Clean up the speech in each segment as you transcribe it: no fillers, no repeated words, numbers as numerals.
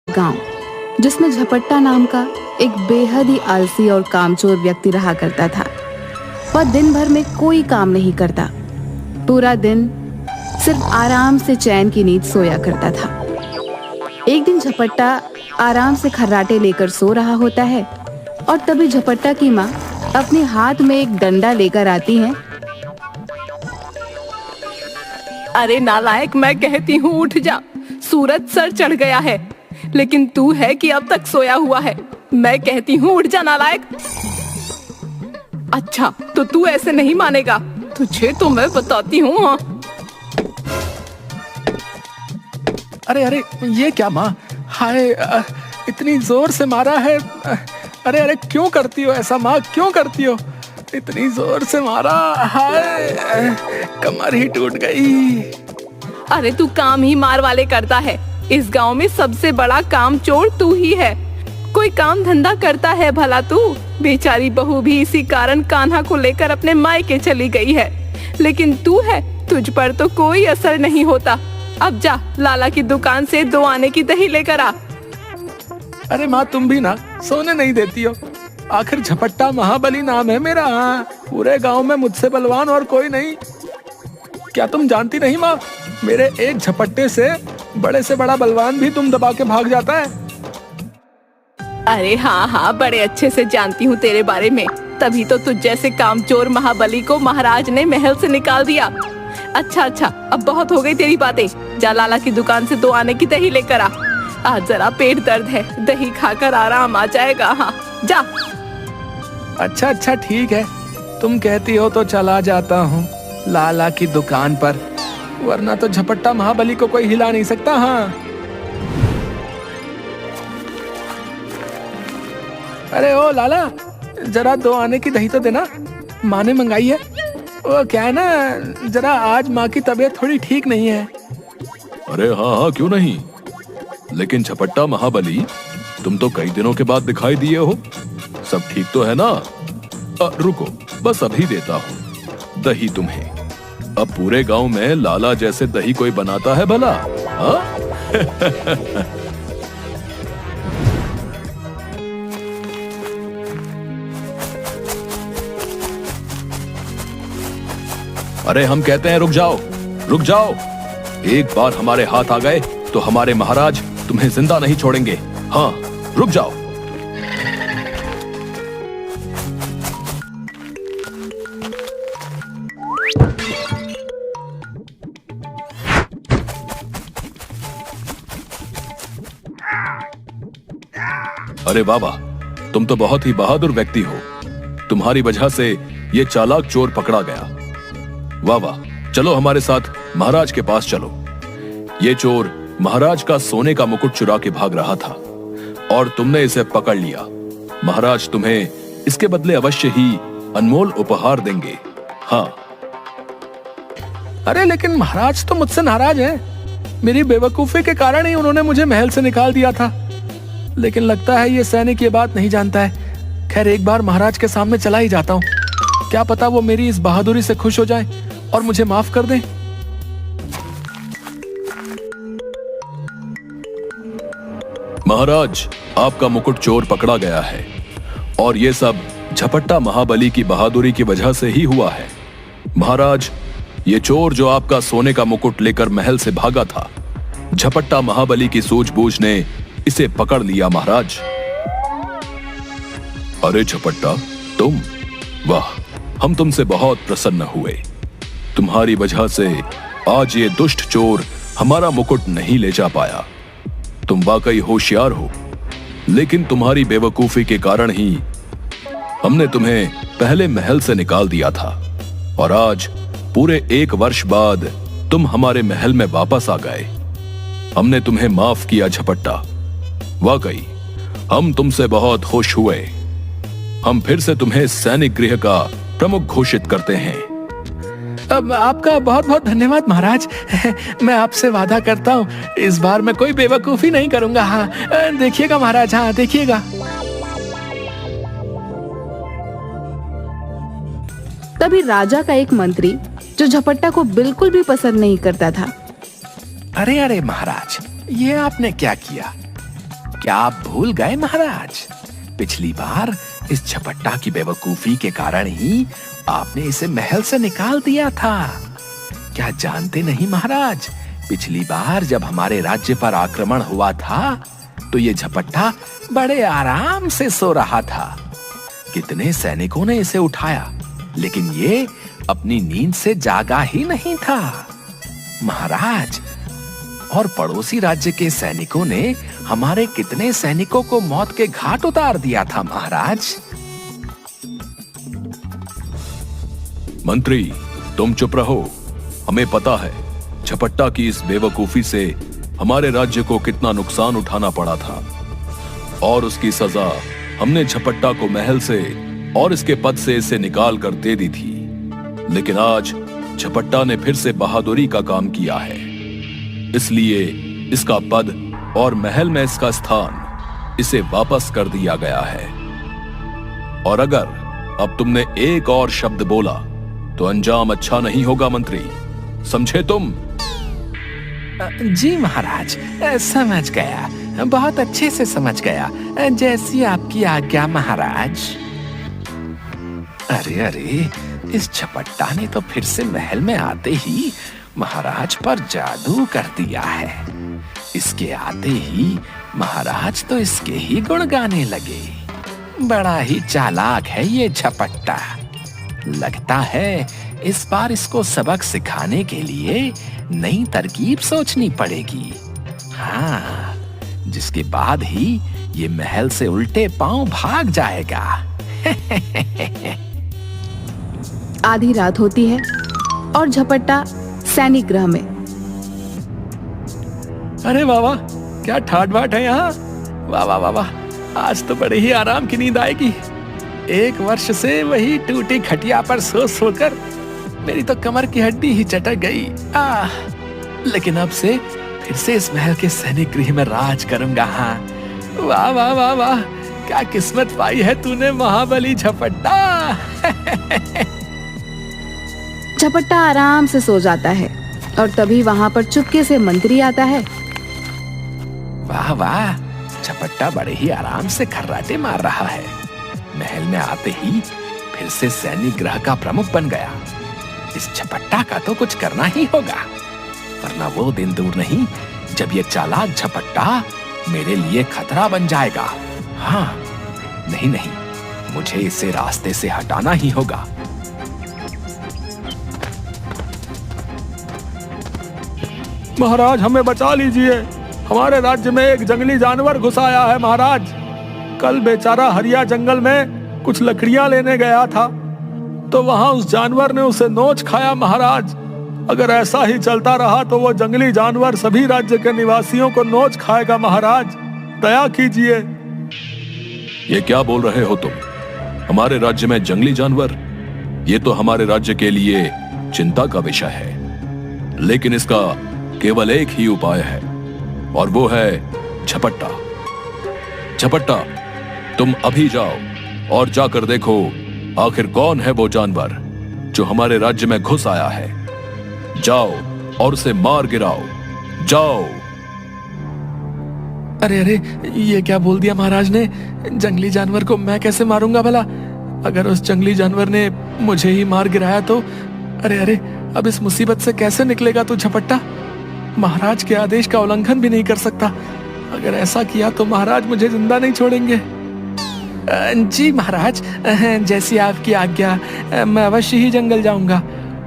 गांव जिसमें झपट्टा नाम का एक बेहद ही आलसी और कामचोर व्यक्ति रहा करता था। वह दिन भर में कोई काम नहीं करता, पूरा दिन सिर्फ आराम से चैन की नींद सोया करता था। एक दिन झपट्टा आराम से खर्राटे लेकर सो रहा होता है और तभी झपट्टा की माँ अपने हाथ में एक डंडा लेकर आती है। अरे नालायक, मैं कहती हूँ उठ जा, सूरज सर चढ़ गया है, लेकिन तू है कि अब तक सोया हुआ है। मैं कहती हूँ उठ जा नालायक। अच्छा तो तू ऐसे नहीं मानेगा, तुझे तो मैं बताती हूँ। हाँ अरे अरे ये क्या माँ, हाय इतनी जोर से मारा है। अरे अरे क्यों करती हो ऐसा माँ, क्यों करती हो? इतनी जोर से मारा, हाय कमर ही टूट गई। अरे तू काम ही मार वाले करता है। इस गांव में सबसे बड़ा काम चोर तू ही है। कोई काम धंधा करता है भला तू? बेचारी बहू भी इसी कारण कान्हा को लेकर अपने मायके चली गई है, लेकिन तू है, तुझ पर तो कोई असर नहीं होता। अब जा लाला की दुकान से 2 आने की दही लेकर आ। अरे माँ तुम भी ना सोने नहीं देती हो। आखिर झपट्टा महाबली नाम है मेरा। पूरे गांव में मुझसे बलवान और कोई नहीं। क्या तुम जानती नहीं माँ, मेरे एक झपट्टे से बड़ा बलवान भी तुम दबा के भाग जाता है। अरे हाँ हाँ, बड़े अच्छे से जानती हूँ तेरे बारे में, तभी तो तुझ जैसे कामचोर महाबली को महाराज ने महल से निकाल दिया। अच्छा अच्छा, अब बहुत हो गई तेरी बातें। जा लाला की दुकान से 2 आने की दही लेकर आ। आज जरा पेट दर्द है, दही खाकर आराम आ जाएगा। हाँ जा। अच्छा अच्छा ठीक है, तुम कहती हो तो चला जाता हूँ लाला की दुकान पर, वरना तो झपट्टा महाबली को कोई हिला नहीं सकता। हाँ अरे ओ लाला, जरा 2 आने की दही तो देना, माँ ने मंगाई है। वो क्या है ना, जरा आज माँ की तबीयत थोड़ी ठीक नहीं है। अरे हाँ हाँ क्यों नहीं, लेकिन झपट्टा महाबली तुम तो कई दिनों के बाद दिखाई दिए हो, सब ठीक तो है ना? रुको बस अभी देता हूँ दही तुम्हें। अब पूरे गांव में लाला जैसे दही कोई बनाता है भला? हाँ? अरे हम कहते हैं रुक जाओ, रुक जाओ। एक बार हमारे हाथ आ गए तो हमारे महाराज तुम्हें जिंदा नहीं छोड़ेंगे। हाँ रुक जाओ। अरे बाबा, तुम तो बहुत ही बहादुर व्यक्ति हो। तुम्हारी वजह से ये चालाक चोर पकड़ा गया। वाह वाह, चलो हमारे साथ महाराज के पास चलो। ये चोर महाराज का सोने का मुकुट चुरा के भाग रहा था और तुमने इसे पकड़ लिया। महाराज तुम्हें इसके बदले अवश्य ही अनमोल उपहार देंगे। हाँ। अरे लेकिन महाराज तो मुझसे नाराज हैं। मेरी बेवकूफी के कारण ही उन्होंने मुझे महल से निकाल दिया था, लेकिन लगता है ये सैनिक ये बात नहीं जानता है। खैर एक बार महाराज के सामने चला ही जाता हूँ, क्या पता वो मेरी इस बहादुरी से खुश हो जाए और मुझे माफ कर दें। महाराज, आपका मुकुट चोर पकड़ा गया है और ये सब झपट्टा महाबली की बहादुरी की वजह से ही हुआ है। महाराज, ये चोर जो आपका सोने का मुकुट लेकर महल से भागा था, झपट्टा महाबली की सूझबूझ ने इसे पकड़ लिया महाराज। अरे झपट्टा, तुम? वाह, हम तुमसे बहुत प्रसन्न हुए। तुम्हारी वजह से आज ये दुष्ट चोर हमारा मुकुट नहीं ले जा पाया। तुम वाकई होशियार हो, लेकिन तुम्हारी बेवकूफी के कारण ही हमने तुम्हें पहले महल से निकाल दिया था और आज पूरे 1 वर्ष बाद तुम हमारे महल में वापस आ गए। हमने तुम्हें माफ किया झपट्टा। वाकई हम तुमसे बहुत खुश हुए। हम फिर से तुम्हें सैनिक गृह का प्रमुख घोषित करते हैं। अब आपका बहुत बहुत धन्यवाद महाराज। मैं आपसे वादा करता हूँ इस बार मैं कोई बेवकूफी नहीं करूंगा। हाँ देखिएगा महाराज, हाँ देखिएगा। तभी राजा का एक मंत्री जो झपट्टा को बिल्कुल भी पसंद नहीं करता था, अरे अरे महाराज, ये आपने क्या किया? क्या आप भूल गए महाराज? पिछली बार इस झपट्टा की बेवकूफी के कारण ही आपने इसे महल से निकाल दिया था। क्या जानते नहीं महाराज, पिछली बार जब हमारे राज्य पर आक्रमण हुआ था तो ये झपट्टा बड़े आराम से सो रहा था। कितने सैनिकों ने इसे उठाया, लेकिन ये अपनी नींद से जागा ही नहीं था महाराज। और पड़ोसी राज्य के सैनिकों ने हमारे कितने सैनिकों को मौत के घाट उतार दिया था महाराज। मंत्री, तुम चुप रहो। हमें पता है झपट्टा की इस बेवकूफी से हमारे राज्य को कितना नुकसान उठाना पड़ा था, और उसकी सजा हमने झपट्टा को महल से और इसके पद से इसे निकाल कर दे दी थी। लेकिन आज झपट्टा ने फिर से बहादुरी का काम किया है, इसलिए इसका पद और महल में इसका स्थान इसे वापस कर दिया गया है। और अगर अब तुमने एक और शब्द बोला तो अंजाम अच्छा नहीं होगा मंत्री, समझे तुम? जी महाराज, समझ गया, बहुत अच्छे से समझ गया, जैसी आपकी आज्ञा महाराज। अरे अरे, इस झपट्टा ने तो फिर से महल में आते ही महाराज पर जादू कर दिया है। इसके आते ही महाराज तो इसके ही गुण गाने लगे। बड़ा ही चालाक है ये झपट्टा। लगता है इस बार इसको सबक सिखाने के लिए नई तरकीब सोचनी पड़ेगी। हाँ, जिसके बाद ही ये महल से उल्टे पांव भाग जाएगा। आधी रात होती है और झपट्टा सैनिक गृह में। अरे वाह वाह, क्या ठाट बाट है यहाँ। वाह वाह वाह वाह, आज तो बड़े ही आराम की नींद आएगी। एक वर्ष से वही टूटी खटिया पर सो सोकर मेरी तो कमर की हड्डी ही चटक गई। लेकिन अब से फिर से इस महल के सैनिक गृह में राज करूंगा। हाँ, वाह वाह वाह वाह, क्या किस्मत पाई है तूने महाबली झपट्टा। झपट्टा आराम से सो जाता है और तभी वहां पर चुपके से मंत्री आता है। वाह वाह, झपट्टा बड़े ही आराम से खर्राटे मार रहा है। महल में आते ही फिर से सैनिक गृह का प्रमुख बन गया। इस झपट्टा का तो कुछ करना ही होगा, वरना वो दिन दूर नहीं जब ये चालाक झपट्टा मेरे लिए खतरा बन जाएगा। हाँ, नहीं नहीं, मुझे इसे रास्ते से हटाना ही होगा। महाराज, हमें बचा लीजिए, हमारे राज्य में एक जंगली जानवर घुस आया है महाराज। कल बेचारा हरिया जंगल में कुछ लकड़ियां लेने गया था तो वहां उस जानवर ने उसे नोच खाया महाराज। अगर ऐसा ही चलता रहा तो वो जंगली जानवर सभी राज्य के निवासियों को नोच खाएगा महाराज, दया कीजिए। ये क्या बोल रहे हो तुम? हमारे राज्य में जंगली जानवर? ये तो हमारे राज्य के लिए चिंता का विषय है। लेकिन इसका केवल एक ही उपाय है, और वो है झपट्टा। झपट्टा, तुम अभी जाओ और जाकर देखो आखिर कौन है वो जानवर जो हमारे राज्य में घुस आया है। जाओ और उसे मार गिराओ, जाओ। अरे अरे, ये क्या बोल दिया महाराज ने? जंगली जानवर को मैं कैसे मारूंगा भला? अगर उस जंगली जानवर ने मुझे ही मार गिराया तो? अरे अरे, अब इस मुसीबत से कैसे निकलेगा तू झपट्टा? महाराज के आदेश का उल्लंघन भी नहीं कर सकता। अगर ऐसा किया तो महाराज मुझे जिंदा नहीं छोड़ेंगे। जी महाराज, जैसी आपकी आज्ञा, मैं अवश्य ही जंगल जाऊंगा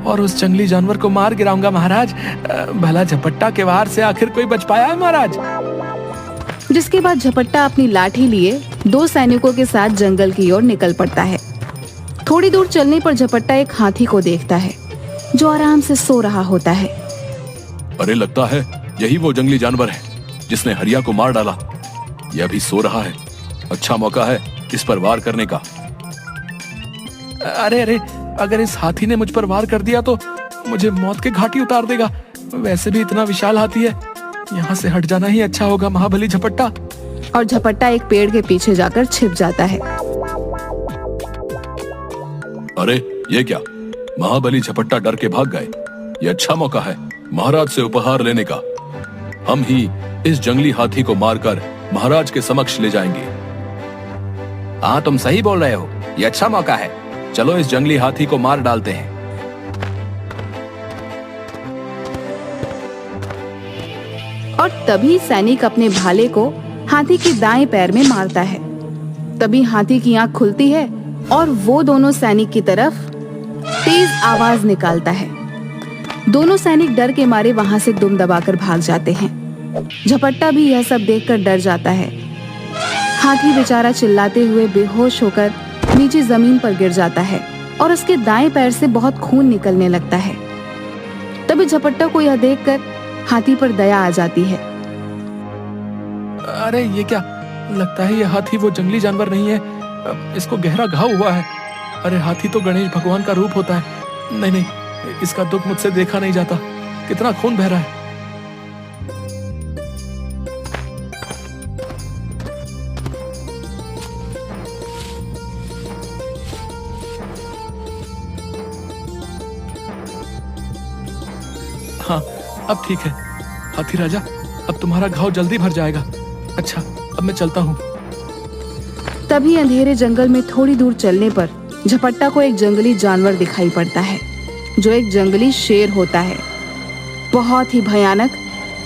और उस जंगली जानवर को मार गिराऊंगा महाराज। भला झपट्टा के वार से आखिर कोई बच पाया है महाराज? जिसके बाद झपट्टा अपनी लाठी लिए 2 सैनिकों के साथ जंगल की ओर निकल पड़ता है। थोड़ी दूर चलने पर झपट्टा एक हाथी को देखता है जो आराम से सो रहा होता है। अरे, लगता है यही वो जंगली जानवर है जिसने हरिया को मार डाला। यह भी सो रहा है। अच्छा मौका है इस पर वार करने का। अरे अरे, अगर इस हाथी ने मुझ पर वार कर दिया तो मुझे मौत के घाटी उतार देगा। वैसे भी इतना विशाल हाथी है, यहाँ से हट जाना ही अच्छा होगा महाबली झपट्टा। और झपट्टा एक पेड़ के पीछे जाकर छिप जाता है। अरे, ये क्या? महाबली झपट्टा डर के भाग गए। ये अच्छा मौका है महाराज से उपहार लेने का। हम ही इस जंगली हाथी को मारकर महाराज के समक्ष ले जाएंगे। हाँ, तुम सही बोल रहे हो, ये अच्छा मौका है। चलो इस जंगली हाथी को मार डालते हैं। और तभी सैनिक अपने भाले को हाथी के दाएं पैर में मारता है। तभी हाथी की आंख खुलती है और वो दोनों सैनिक की तरफ तेज आवाज निकालता है। दोनों सैनिक डर के मारे वहां से दुम दबाकर भाग जाते हैं। झपट्टा भी यह सब देखकर डर जाता है। हाथी बेचारा चिल्लाते हुए बेहोश होकर नीचे जमीन पर गिर जाता है और उसके दाएं पैर से बहुत खून निकलने लगता है। तभी झपट्टा को यह देखकर हाथी पर दया आ जाती है। अरे ये क्या, लगता है ये हाथी वो जंगली जानवर नहीं है, इसको गहरा घाव हुआ है। अरे हाथी तो गणेश भगवान का रूप होता है। नहीं नहीं, इसका दुख मुझसे देखा नहीं जाता। कितना खून बह रहा है। हाँ, अब ठीक है हाथी राजा, अब तुम्हारा घाव जल्दी भर जाएगा। अच्छा, अब मैं चलता हूँ। तभी अंधेरे जंगल में थोड़ी दूर चलने पर झपट्टा को एक जंगली जानवर दिखाई पड़ता है, जो एक जंगली शेर होता है। बहुत ही भयानक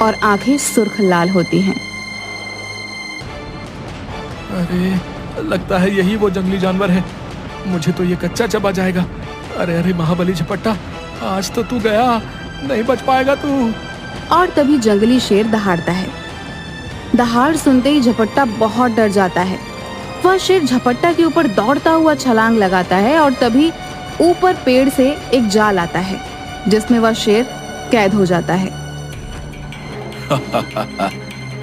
और आंखें सुर्ख लाल होती हैं। अरे लगता है यही वो जंगली जानवर है। मुझे तो ये कच्चा चबा जाएगा। अरे अरे महाबली झपट्टा, आज तो तू गया, नहीं बच पाएगा तू। और तभी जंगली शेर दहाड़ता है। दहाड़ सुनते ही झपट्टा बहुत डर जाता है। वह शेर झपट्टा के ऊपर दौड़ता हुआ छलांग लगाता है और तभी ऊपर पेड़ से एक जाल आता है, जिसमें वह शेर कैद हो जाता है।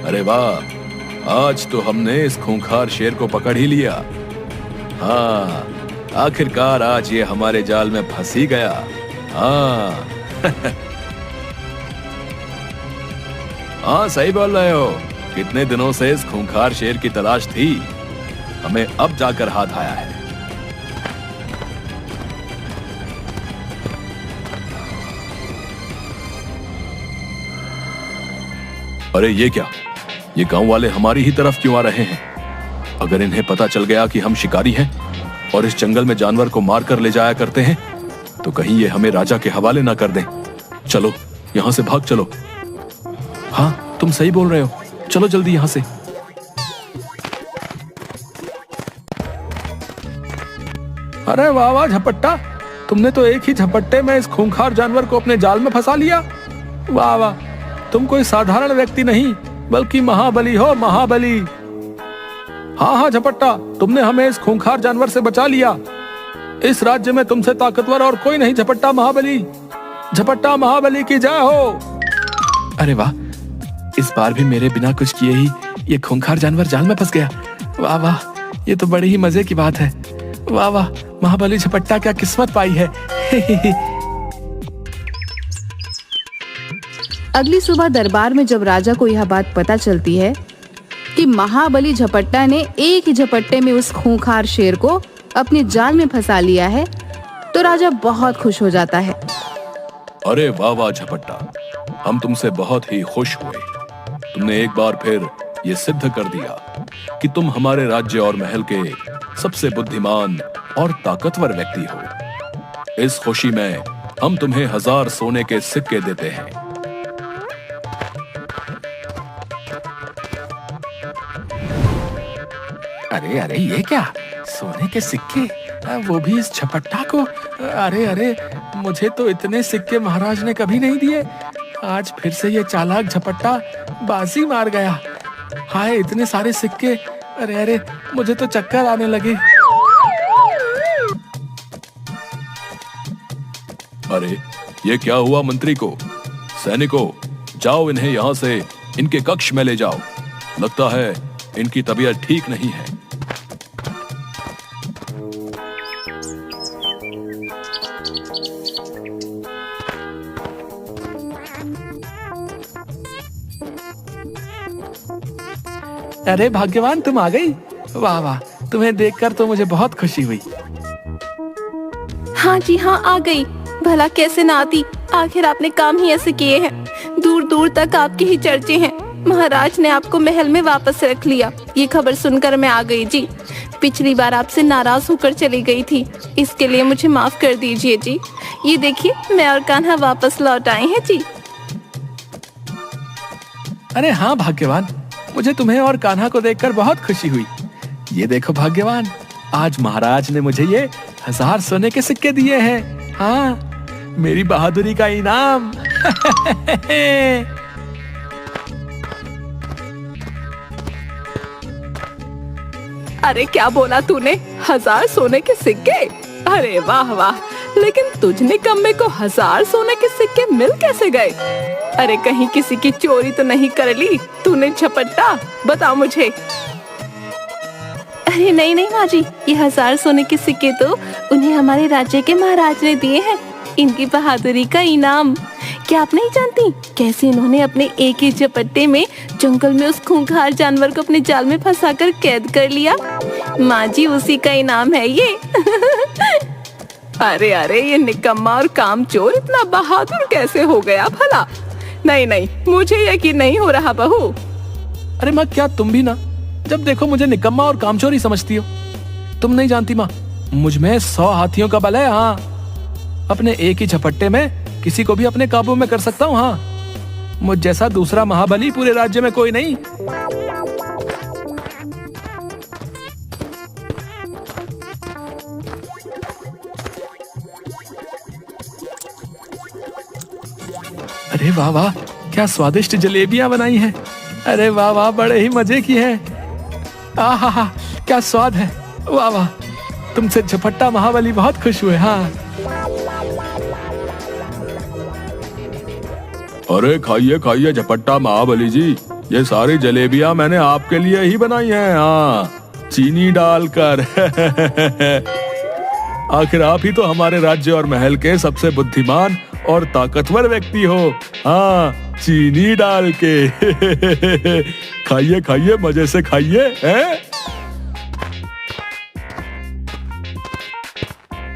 अरे वाह, आज तो हमने इस खूंखार शेर को पकड़ ही लिया। हाँ, आखिरकार आज ये हमारे जाल में फंस ही गया। हाँ हाँ, सही बोल रहे हो। कितने दिनों से इस खूंखार शेर की तलाश थी, हमें अब जाकर हाथ आया है। अरे ये क्या, ये गांव वाले हमारी ही तरफ क्यों आ रहे हैं? अगर इन्हें पता चल गया कि हम शिकारी हैं और इस जंगल में जानवर को मार कर ले जाया करते हैं, तो कहीं ये हमें राजा के हवाले ना कर दें। चलो यहां से भाग चलो। हाँ, तुम सही बोल रहे हो, चलो जल्दी यहां से। अरे वाह वाह झपट्टा, तुमने तो एक ही झपट्टे में इस खूंखार जानवर को अपने जाल में फंसा लिया। वाह वाह, तुम कोई साधारण व्यक्ति नहीं बल्कि महाबली हो, महाबली। हाँ हाँ झपट्टा, तुमने हमें इस खूंखार जानवर से बचा लिया। इस राज्य में तुमसे ताकतवर और कोई नहीं झपट्टा महाबली। झपट्टा महाबली की जय हो। अरे वाह, इस बार भी मेरे बिना कुछ किए ही ये खूंखार जानवर जाल में फंस गया। वाह वाह, ये तो बड़ी ही मजे की बात है। वाह वाह, महाबली झपट्टा क्या किस्मत पाई है। अगली सुबह दरबार में जब राजा को यह बात पता चलती है कि महाबली झपट्टा ने एक ही झपट्टे में उस खूंखार शेर को अपने जाल में फंसा लिया है, तो राजा बहुत खुश हो जाता है। अरे वाह वाह झपट्टा, हम तुमसे बहुत ही खुश हुए। तुमने एक बार फिर ये सिद्ध कर दिया कि तुम हमारे राज्य और महल के सबसे बुद्धिमान और ताकतवर व्यक्ति हो। इस खुशी में हम तुम्हें 1000 सोने के सिक्के देते हैं। अरे अरे, ये क्या, सोने के सिक्के, वो भी इस झपट्टा को? अरे अरे, मुझे तो इतने सिक्के महाराज ने कभी नहीं दिए। आज फिर से ये चालाक झपट्टा बाजी मार गया। हाय, इतने सारे सिक्के। अरे अरे, मुझे तो चक्कर आने लगे। अरे ये क्या हुआ मंत्री को? सैनिकों, जाओ इन्हें यहाँ से इनके कक्ष में ले जाओ। लगता है इनकी तबीयत ठीक नहीं है। अरे भाग्यवान, तुम आ गई। वाह वाह, तुम्हें देखकर तो मुझे बहुत खुशी हुई। हाँ जी हाँ, आ गई। भला कैसे ना आती, आखिर आपने काम ही ऐसे किए हैं। दूर दूर तक आपके ही चर्चे हैं। महाराज ने आपको महल में वापस रख लिया। ये खबर सुनकर मैं आ गई जी। पिछली बार आपसे नाराज होकर चली गई थी, इसके लिए मुझे माफ कर दीजिए जी। ये देखिए मैं और कान्हा वापस लौट आए हैं जी। अरे हाँ भाग्यवान, मुझे तुम्हें और कान्हा को देखकर बहुत खुशी हुई। ये देखो भाग्यवान, आज महाराज ने मुझे ये 1000 सोने के सिक्के दिए हैं। हाँ, मेरी बहादुरी का इनाम। अरे क्या बोला तूने? 1000 सोने के सिक्के? अरे वाह वाह, लेकिन तुझ निकम्मे को 1000 सोने के सिक्के मिल कैसे गए? अरे कहीं किसी की चोरी तो नहीं कर ली तूने झपट्टा? बता मुझे। अरे नहीं नहीं माँ जी, ये 1000 सोने के सिक्के तो उन्हें हमारे राज्य के महाराज ने दिए हैं, इनकी बहादुरी का इनाम। क्या आप नहीं जानती कैसे इन्होंने अपने एक ही झपट्टे में जंगल में उस खूंखार जानवर को अपने जाल में फंसाकर कैद कर लिया? माँ जी, उसी का इनाम है ये। अरे अरे, ये निकम्मा और कामचोर इतना बहादुर कैसे हो गया भला? नहीं नहीं, मुझे यकीन नहीं हो रहा बहू। अरे माँ, क्या तुम भी ना जब देखो मुझे निकम्मा और कामचोर ही समझती हो? तुम नहीं जानती माँ, मुझ में 100 हाथियों का बल है। हाँ, अपने एक ही झपट्टे में किसी को भी अपने काबू में कर सकता हूँ। हाँ, मुझ जैसा दूसरा महाबली पूरे राज्य में कोई नहीं। अरे वाह वाह, क्या स्वादिष्ट जलेबियां बनाई हैं। अरे वाह वाह, बड़े ही मजे की है। आहा, क्या स्वाद है। वाह वाह, तुमसे झपट्टा महाबली बहुत खुश हुए। हाँ, अरे खाइए खाइए झपट्टा महाबली जी, ये सारी जलेबियां मैंने आपके लिए ही बनाई हैं। हाँ, चीनी डालकर। आखिर आप ही तो हमारे राज्य और महल के सबसे बुद्धिमान और ताकतवर व्यक्ति हो। हाँ, चीनी डाल के। खाइए खाइए, मजे से खाइए।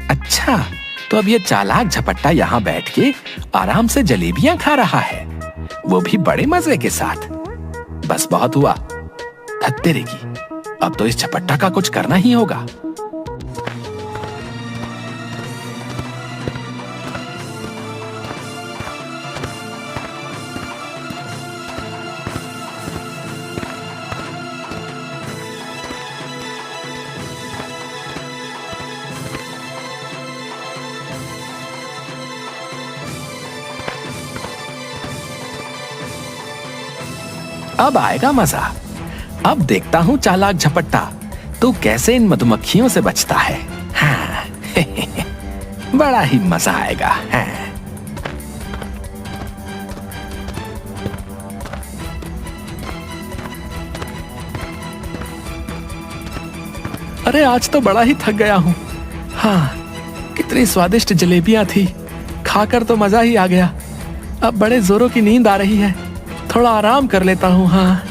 अच्छा, तो अब ये चालाक झपट्टा यहाँ बैठ के आराम से जलेबियां खा रहा है, वो भी बड़े मजे के साथ। बस बहुत हुआ, हद तेरे की। अब तो इस झपट्टा का कुछ करना ही होगा। अब आएगा मजा। अब देखता हूँ चालाक झपट्टा, तू कैसे इन मधुमक्खियों से बचता है। हाँ। बड़ा ही मजा आएगा। हाँ। अरे आज तो बड़ा ही थक गया हूँ। हाँ, कितनी स्वादिष्ट जलेबियां थी, खाकर तो मजा ही आ गया। अब बड़े जोरों की नींद आ रही है, थोड़ा आराम कर लेता हूँ। हाँ,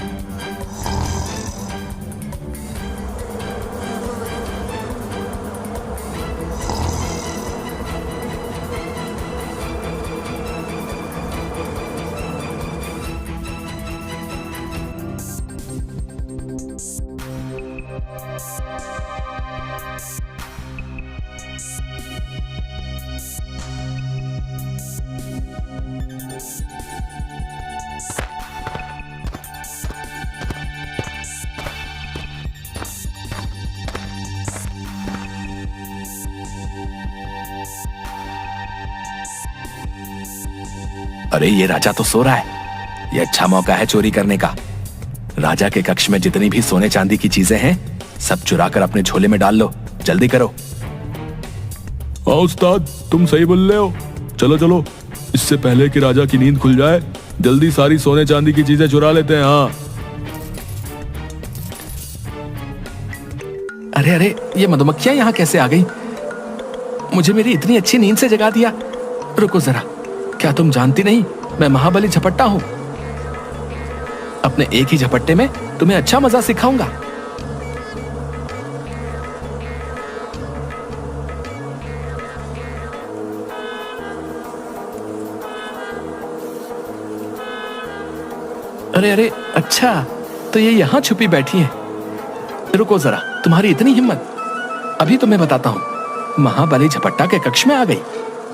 अरे ये राजा तो सो रहा है, ये अच्छा मौका है चोरी करने का। राजा के कक्ष में जितनी भी सोने चांदी की चीजें हैं, सब चुरा कर अपने झोले में डाल लो। जल्दी करो। हाँ उस्ताद, तुम सही बोल रहे हो। चलो चलो, इससे पहले कि राजा की नींद खुल जाए, जल्दी सारी सोने चांदी की चीजें चुरा लेते हैं। हाँ। अरे अरे, ये मधुमक्खियां यहाँ कैसे आ गई? मुझे मेरी इतनी अच्छी नींद से जगा दिया। रुको जरा, क्या तुम जानती नहीं मैं महाबली झपट्टा हूं? अपने एक ही झपट्टे में तुम्हें अच्छा मजा सिखाऊंगा। अरे अरे, अच्छा तो ये यहाँ छुपी बैठी है। रुको जरा, तुम्हारी इतनी हिम्मत, अभी तुम्हें बताता हूँ। महाबली झपट्टा के कक्ष में आ गई,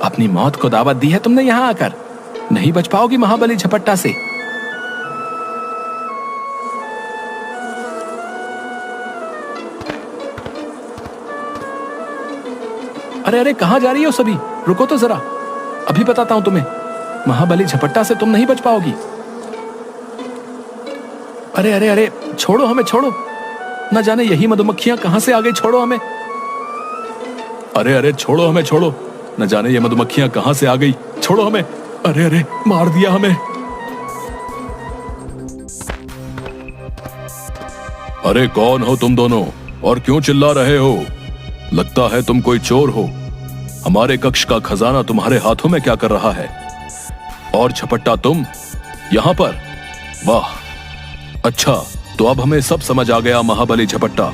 अपनी मौत को दावत दी है तुमने यहाँ आकर। नहीं बच पाओगी महाबली झपट्टा से। अरे अरे, कहाँ जा रही हो सभी? रुको तो जरा, अभी बताता हूं तुम्हें। महाबली झपट्टा से तुम नहीं बच पाओगी। अरे अरे अरे, छोड़ो हमें, छोड़ो। न जाने यही मधुमक्खियां कहां से आ गई, छोड़ो हमें। अरे अरे, छोड़ो हमें, छोड़ो। न जाने ये मधुमक्खियां कहां से आ गई, छोड़ो हमें। अरे अरे, मार दिया हमें। अरे कौन हो तुम दोनों और क्यों चिल्ला रहे हो? लगता है तुम कोई चोर हो। हमारे कक्ष का खजाना तुम्हारे हाथों में क्या कर रहा है? और झपट्टा तुम यहां पर? वाह, अच्छा तो अब हमें सब समझ आ गया महाबली झपट्टा।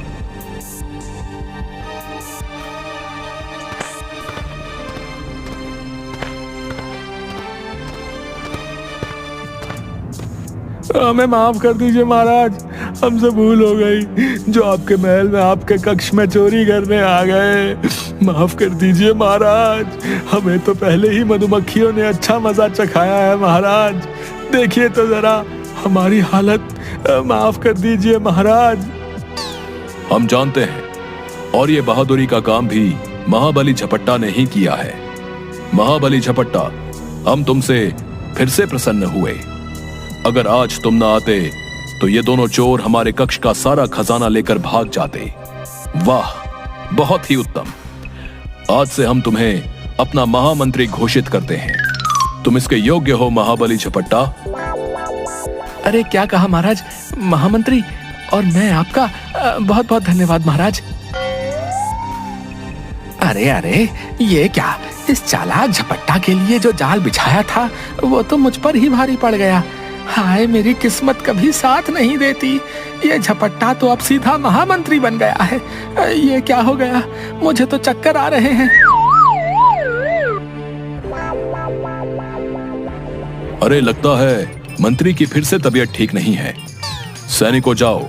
हमें माफ कर दीजिए महाराज, हमसे भूल हो गई। जो आपके महल में, आपके कक्ष में चोरी करने आ गए, माफ कर दीजिए महाराज। हमें तो पहले ही मधुमक्खियों ने अच्छा मजा चखाया है महाराज। देखिए तो जरा हमारी हालत, माफ कर दीजिए महाराज। हम जानते हैं, और ये बहादुरी का काम भी महाबली झपट्टा ने ही किया है। महाबली झपट्टा, हम तुमसे फिर से प्रसन्न हुए। अगर आज तुम न आते तो ये दोनों चोर हमारे कक्ष का सारा खजाना लेकर भाग जाते। वाह, बहुत ही उत्तम। आज से हम तुम्हें अपना महामंत्री घोषित करते हैं। तुम इसके योग्य हो महाबली झपट्टा। अरे क्या कहा महाराज, महामंत्री? और मैं आपका बहुत बहुत धन्यवाद महाराज। अरे अरे, ये क्या, इस चालाक झपट्टा के लिए जो जाल बिछाया था वो तो मुझ पर ही भारी पड़ गया। हाय, मेरी किस्मत कभी साथ नहीं देती। ये झपट्टा तो अब सीधा महामंत्री बन गया है। ये क्या हो गया, मुझे तो चक्कर आ रहे हैं। अरे लगता है मंत्री की फिर से तबीयत ठीक नहीं है। सैनिकों, जाओ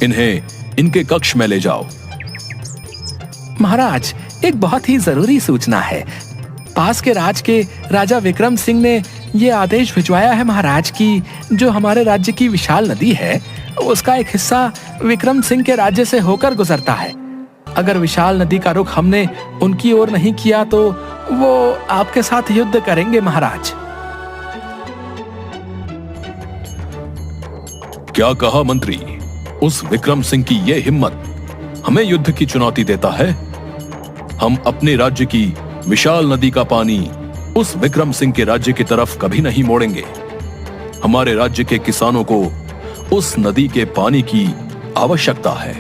इन्हें इनके कक्ष में ले जाओ। महाराज, एक बहुत ही जरूरी सूचना है। पास के राज के राजा विक्रम सिंह ने ये आदेश भिजवाया है महाराज कि जो हमारे राज्य की विशाल नदी है उसका एक हिस्सा विक्रम सिंह के राज्य से होकर गुजरता है। अगर विशाल नदी का रुख हमने उनकी ओर नहीं किया तो वो आपके साथ युद्ध करेंगे महाराज। क्या कहा मंत्री? उस विक्रम सिंह की ये हिम्मत हमें युद्ध की चुनौती देता है? हम अपने राज्य की विशाल नदी का पानी उस विक्रम सिंह के राज्य की तरफ कभी नहीं मोड़ेंगे। हमारे राज्य के किसानों को उस नदी के पानी की आवश्यकता है।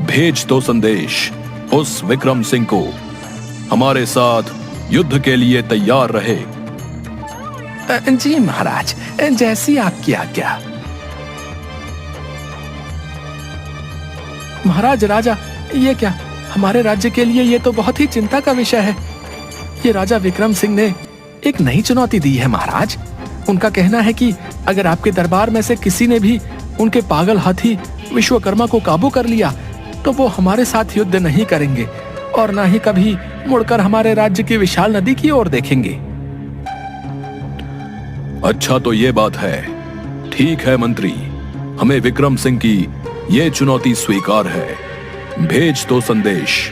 भेज दो संदेश उस विक्रम सिंह को, हमारे साथ युद्ध के लिए तैयार रहे। जी महाराज, जैसी आपकी आज्ञा। महाराज, राजा, ये क्या, हमारे राज्य के लिए ये तो बहुत ही चिंता का विषय है। ये राजा विक्रम सिंह ने एक नई चुनौती दी है महाराज। उनका कहना है कि अगर आपके दरबार में से किसी ने भी उनके पागल हाथी विश्वकर्मा को काबू कर लिया तो वो हमारे साथ युद्ध नहीं करेंगे और ना ही कभी मुड़कर हमारे राज्य की विशाल नदी की ओर देखेंगे। अच्छा तो ये बात है। ठीक है मंत्री, हमें विक्रम सिंह की ये चुनौती स्वीकार है। भेज दो संदेश।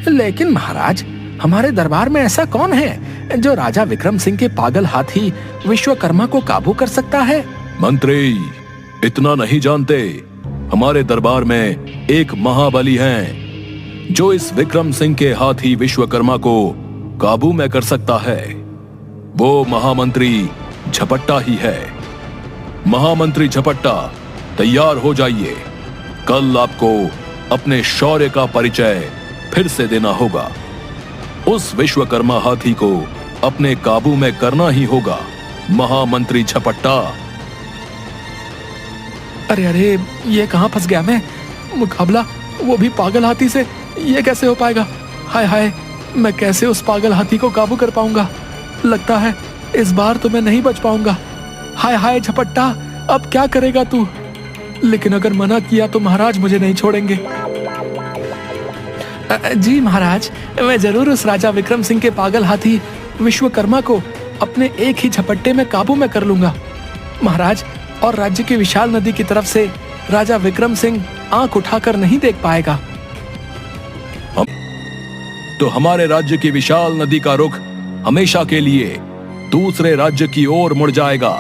लेकिन महाराज, हमारे दरबार में ऐसा कौन है जो राजा विक्रम सिंह के पागल हाथी विश्वकर्मा को काबू कर सकता है? मंत्री, इतना नहीं जानते। हमारे दरबार में एक महाबली हैं जो इस विक्रम सिंह के हाथी विश्वकर्मा को काबू में कर सकता है। वो महामंत्री झपट्टा ही है। महामंत्री झपट्टा, तैयार हो जाइए। कल आपको अपने शौर्य का परिचय फिर से देना होगा। उस विश्वकर्मा हाथी को अपने काबू में करना ही होगा, महामंत्री झपट्टा। अरे अरे, ये कहां फंस गया मैं? मुकाबला वो भी पागल हाथी से, ये कैसे हो पाएगा? हाय हाय, मैं कैसे उस पागल हाथी को काबू कर पाऊंगा? लगता है इस बार तो मैं नहीं बच पाऊंगा। हाय हाय झपट्टा, अब क्या करेगा तू? लेकिन अगर मना किया तो महाराज मुझे नहीं छोड़ेंगे। जी महाराज, मैं जरूर उस राजा विक्रम सिंह के पागल हाथी विश्वकर्मा को अपने एक ही झपट्टे में काबू में कर लूंगा महाराज। और राज्य की विशाल नदी की तरफ से राजा विक्रम सिंह आंख उठाकर नहीं देख पाएगा। तो हमारे राज्य की विशाल नदी का रुख हमेशा के लिए दूसरे राज्य की ओर मुड़ जाएगा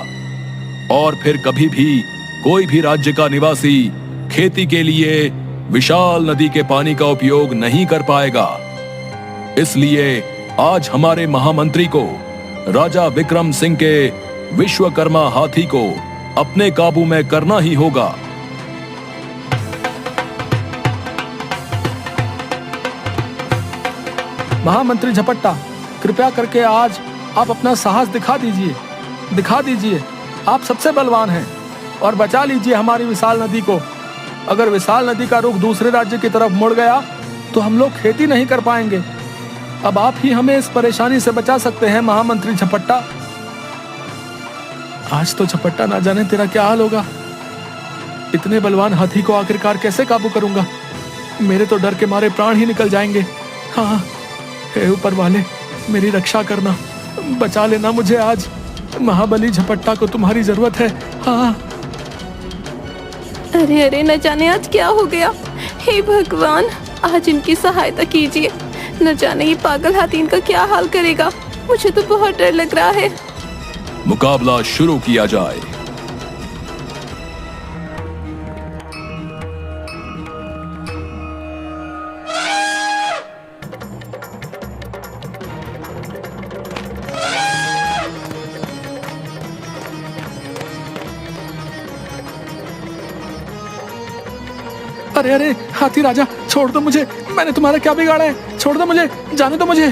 और फिर कभी भी कोई भी राज्य का निवासी खेती के लिए विशाल नदी के पानी का उपयोग नहीं कर पाएगा। इसलिए आज हमारे महामंत्री को राजा विक्रम सिंह के विश्वकर्मा हाथी को अपने काबू में करना ही होगा। महामंत्री झपट्टा, कृपया करके आज आप अपना साहस दिखा दीजिए। आप सबसे बलवान हैं और बचा लीजिए हमारी विशाल नदी को। अगर विशाल नदी का रुख दूसरे राज्य की तरफ मुड़ गया तो हम लोग खेती नहीं कर पाएंगे। अब आप ही हमें इस परेशानी से बचा सकते हैं महामंत्री झपट्टा। आज तो झपट्टा ना जाने तेरा क्या हाल होगा। इतने बलवान हाथी को आखिरकार कैसे काबू करूंगा? मेरे तो डर के मारे प्राण ही निकल जाएंगे। हाँ, हे ऊपर वाले, मेरी रक्षा करना, बचा लेना मुझे आज। महाबली झपट्टा को तुम्हारी जरूरत है। हाँ। अरे अरे, न जाने आज क्या हो गया। हे भगवान, आज इनकी सहायता कीजिए। न जाने ये पागल हाथी इनका क्या हाल करेगा। मुझे तो बहुत डर लग रहा है। मुकाबला शुरू किया जाए। अरे अरे हाथी राजा, छोड़ दो मुझे। मैंने तुम्हारा क्या बिगाड़ा है? छोड़ दो मुझे, जाने दो मुझे।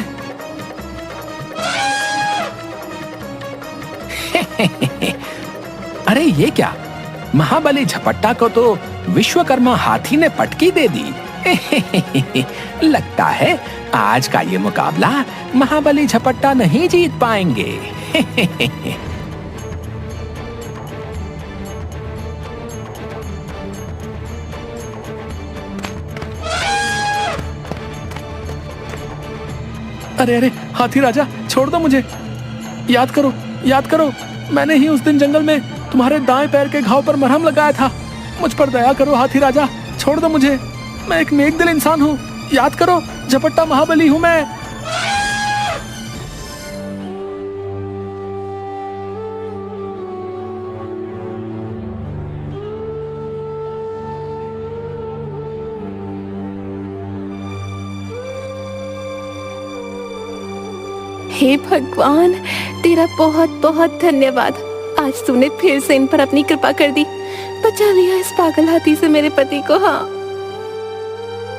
अरे ये क्या, महाबली झपट्टा को तो विश्वकर्मा हाथी ने पटकी दे दी। लगता है आज का ये मुकाबला महाबली झपट्टा नहीं जीत पाएंगे। अरे अरे हाथी राजा, छोड़ दो मुझे। याद करो, मैंने ही उस दिन जंगल में तुम्हारे दाएं पैर के घाव पर मरहम लगाया था। मुझ पर दया करो हाथी राजा, छोड़ दो मुझे। मैं एक नेक दिल इंसान हूँ। याद करो, झपट्टा महाबली हूँ मैं। हे भगवान, तेरा बहुत बहुत धन्यवाद। आज तूने फिर से इन पर अपनी कृपा कर दी। बचा लिया इस पागल हाथी से मेरे पति को। हाँ,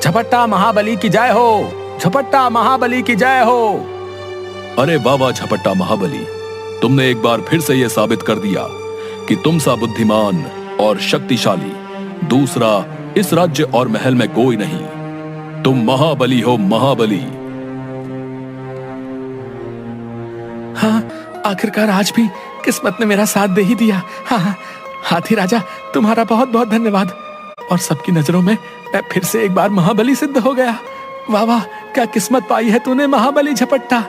झपट्टा महाबली की जय हो, झपट्टा महाबली की जय हो। अरे वाह वाह झपट्टा महाबली, तुमने एक बार फिर से यह साबित कर दिया कि तुम सा बुद्धिमान और शक्तिशाली दूसरा इस राज्य और महल में कोई नहीं। तुम महाबली हो, महाबली। हाँ, आखिरकार आज भी किस्मत ने मेरा साथ दे ही दिया। हाँ, हाथी राजा, तुम्हारा बहुत बहुत धन्यवाद। और सबकी नजरों में मैं फिर से एक बार महाबली सिद्ध हो गया। वाह वाह, क्या किस्मत पाई है तूने महाबली झपट्टा।